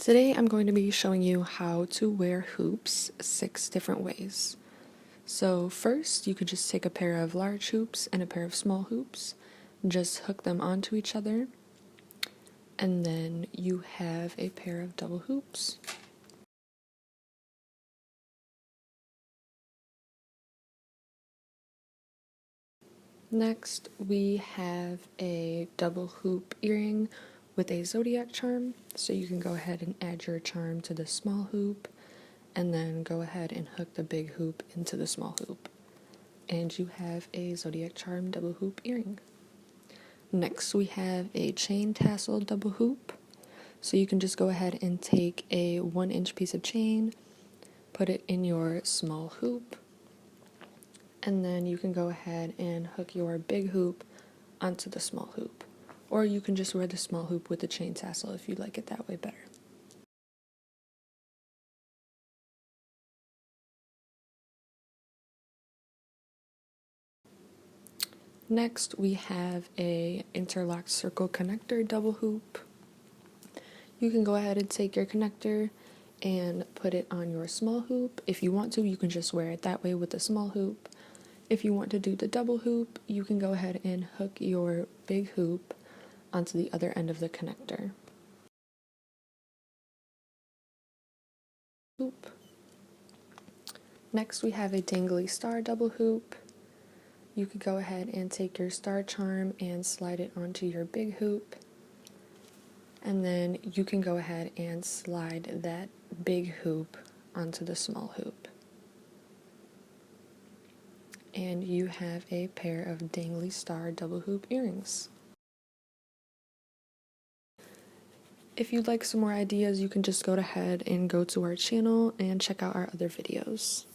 Today I'm going to be showing you how to wear hoops 6 different ways. So first, you could just take a pair of large hoops and a pair of small hoops, just hook them onto each other, and then you have a pair of double hoops. Next, we have a double hoop earring with a Zodiac Charm, so you can go ahead and add your charm to the small hoop, and then go ahead and hook the big hoop into the small hoop. And you have a Zodiac Charm double hoop earring. Next, we have a chain tassel double hoop. So you can just go ahead and take a 1-inch piece of chain, put it in your small hoop, and then you can go ahead and hook your big hoop onto the small hoop. Or you can just wear the small hoop with the chain tassel if you like it that way better. Next, we have a interlocked circle connector double hoop. You can go ahead and take your connector and put it on your small hoop. If you want to, you can just wear it that way with the small hoop. If you want to do the double hoop, you can go ahead and hook your big hoop onto the other end of the connector. Hoop. Next, we have a dangly star double hoop. You could go ahead and take your star charm and slide it onto your big hoop. And then you can go ahead and slide that big hoop onto the small hoop. And you have a pair of dangly star double hoop earrings. If you'd like some more ideas, you can just go ahead and go to our channel and check out our other videos.